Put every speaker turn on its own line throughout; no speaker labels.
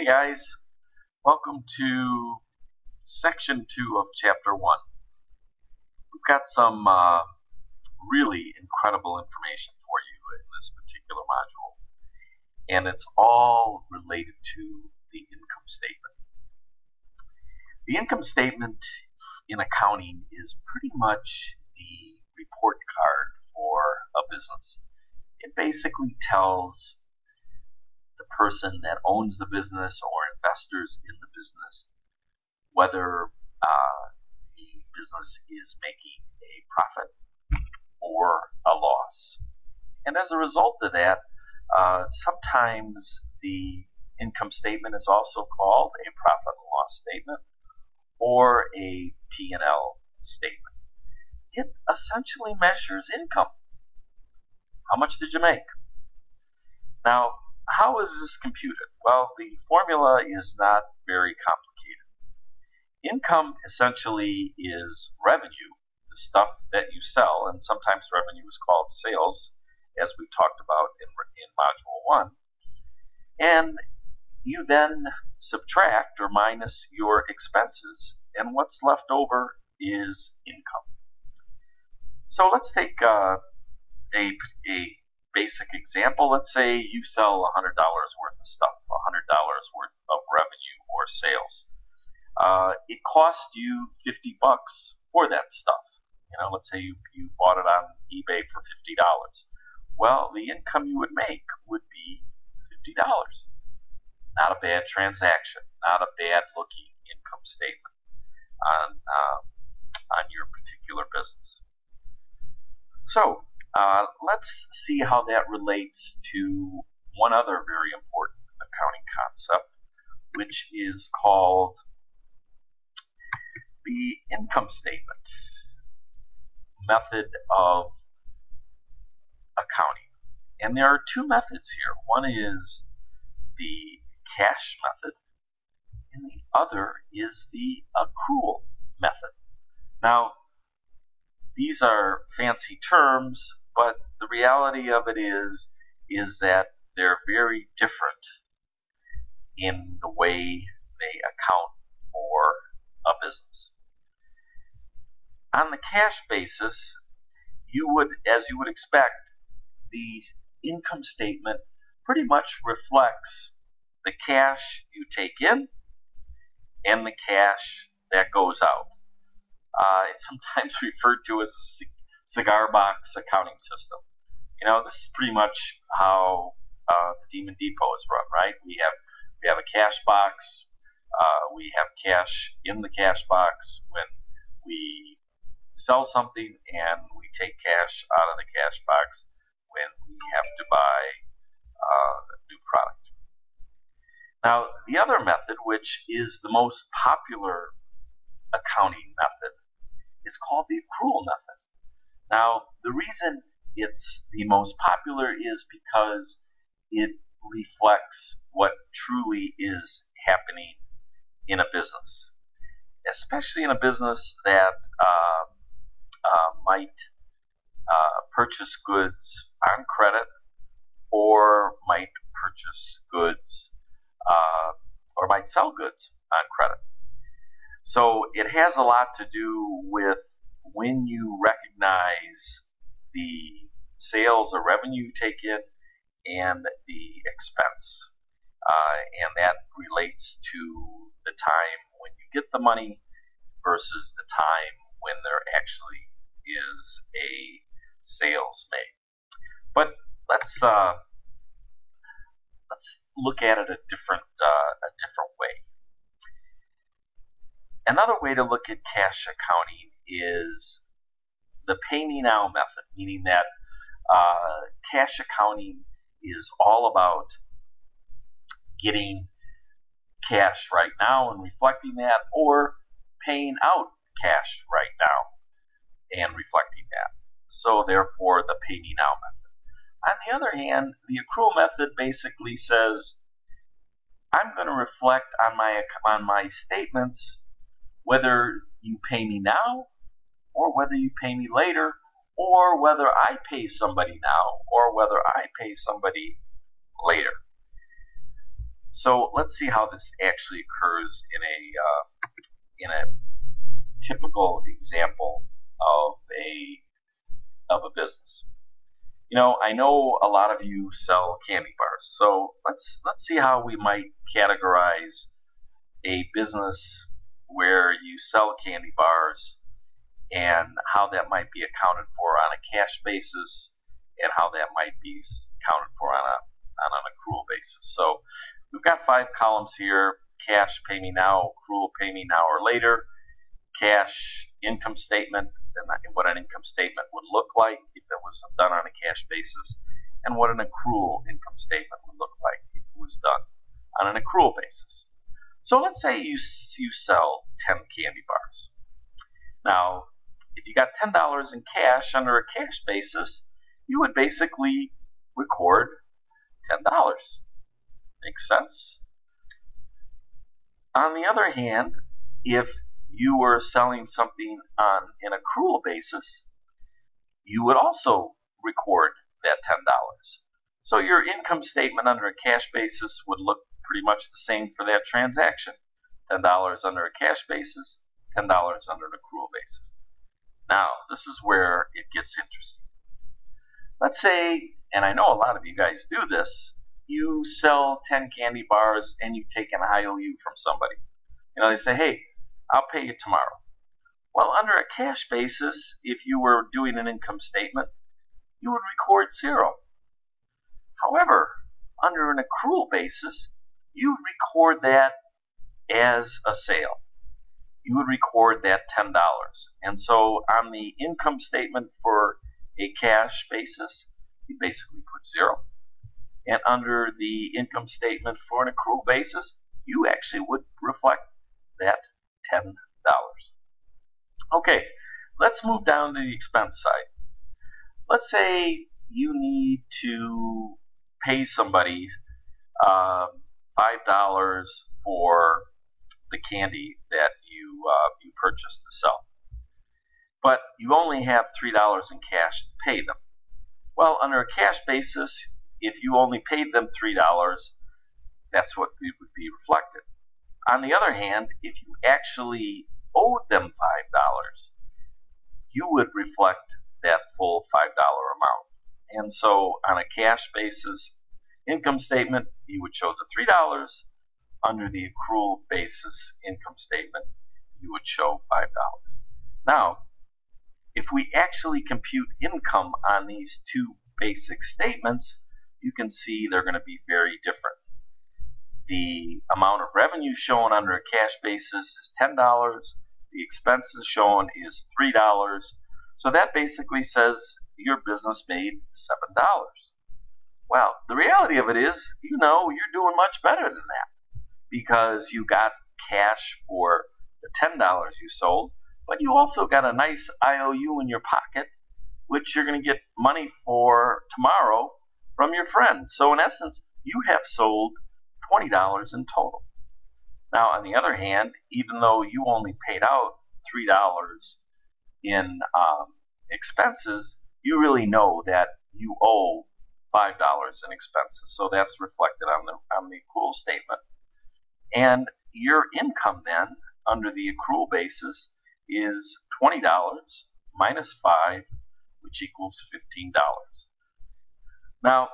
Hey guys, welcome to section 2 of chapter 1. We've got some really incredible information for you in this particular module, and it's all related to the income statement. The income statement in accounting is pretty much the report card for a business. It basically tells the person that owns the business or investors in the business whether the business is making a profit or a loss. And as a result of that, sometimes the income statement is also called a profit and loss statement or a P&L statement. It essentially measures income. How much did you make? Now, how is this computed? Well, the formula is not very complicated. Income essentially is revenue, the stuff that you sell, and sometimes revenue is called sales, as we talked about in Module 1. And you then subtract or minus your expenses, and what's left over is income. So let's take a basic example. Let's say you sell $100 worth of stuff, $100 worth of revenue or sales. It cost you $50 for that stuff. Let's say you bought it on eBay for $50. Well, the income you would make would be $50. Not a bad transaction, not a bad looking income statement on your particular business. So let's see how that relates to one other very important accounting concept, which is called the income statement method of accounting. And there are two methods here. One is the cash method, and the other is the accrual method. Now, these are fancy terms, but the reality of it is that they're very different in the way they account for a business. On the cash basis, as you would expect, the income statement pretty much reflects the cash you take in and the cash that goes out. It's sometimes referred to as a cigar box accounting system. This is pretty much how the Demon Depot is run, right? We have a cash box. We have cash in the cash box when we sell something, and we take cash out of the cash box when we have to buy a new product. Now, the other method, which is the most popular accounting method, is called the accrual method. Now, the reason it's the most popular is because it reflects what truly is happening in a business, especially in a business that might purchase goods on credit or might purchase goods or might sell goods on credit. So it has a lot to do with when you recognize the sales or revenue you take in and the expense. And that relates to the time when you get the money versus the time when there actually is a sales made. But let's look at it a different way. Another way to look at cash accounting is the pay me now method, meaning that cash accounting is all about getting cash right now and reflecting that, or paying out cash right now and reflecting that. So therefore, the pay me now method. On the other hand, the accrual method basically says, I'm going to reflect on my statements whether you pay me now or whether you pay me later, or whether I pay somebody now or whether I pay somebody later. So let's see how this actually occurs in a typical example of a business. You know, I know a lot of you sell candy bars, so let's see how we might categorize a business where you sell candy bars and how that might be accounted for on a cash basis and how that might be accounted for on an accrual basis. So we've got 5 columns here: cash, pay me now; accrual, pay me now or later; cash, income statement, and what an income statement would look like if it was done on a cash basis, and what an accrual income statement would look like if it was done on an accrual basis. So let's say you sell 10 candy bars. Now, if you got $10 in cash under a cash basis, you would basically record $10. Makes sense? On the other hand, if you were selling something on an accrual basis, you would also record that $10. So your income statement under a cash basis would look pretty much the same for that transaction. $10 under a cash basis, $10 under an accrual basis. Now, this is where it gets interesting. Let's say, and I know a lot of you guys do this, you sell 10 candy bars and you take an IOU from somebody. You know, they say, hey, I'll pay you tomorrow. Well, under a cash basis, if you were doing an income statement, you would record 0. However, under an accrual basis, you would record that as a sale. You would record that $10. And so on the income statement for a cash basis, you basically put 0. And under the income statement for an accrual basis, you actually would reflect that $10. Okay, let's move down to the expense side. Let's say you need to pay somebody $5 for the candy that you purchased to sell, but you only have $3 in cash to pay them. Well, under a cash basis, if you only paid them $3, that's what it would be reflected. On the other hand, if you actually owed them $5, you would reflect that full $5 amount. And so on a cash basis income statement, you would show the $3. Under the accrual basis income statement, you would show $5. Now, if we actually compute income on these two basic statements, you can see they're going to be very different. The amount of revenue shown under a cash basis is $10. The expenses shown is $3. So that basically says your business made $7. Well, the reality of it is, you know, you're doing much better than that, because you got cash for the $10 you sold, but you also got a nice IOU in your pocket, which you're going to get money for tomorrow from your friend. So in essence, you have sold $20 in total. Now, on the other hand, even though you only paid out $3 in expenses, you really know that you owe $5 in expenses. So that's reflected on the accrual statement. And your income then, under the accrual basis, is $20 minus 5, which equals $15. Now,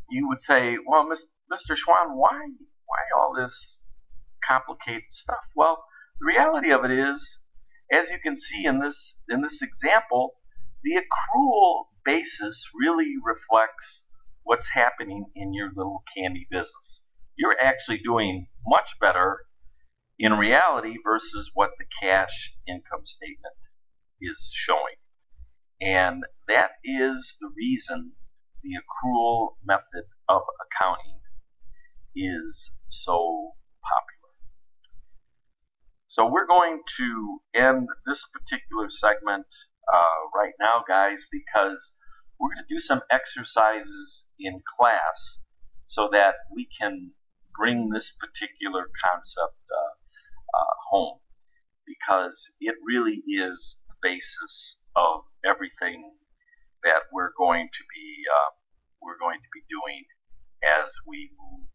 you would say, well, Mr. Schwan, why all this complicated stuff? Well, the reality of it is, as you can see in this example, the accrual basis really reflects what's happening in your little candy business. You're actually doing much better in reality versus what the cash income statement is showing. And that is the reason the accrual method of accounting is so popular. So we're going to end this particular segment right now, guys, because we're going to do some exercises in class so that we can bring this particular concept home, because it really is the basis of everything that we're going to be doing as we move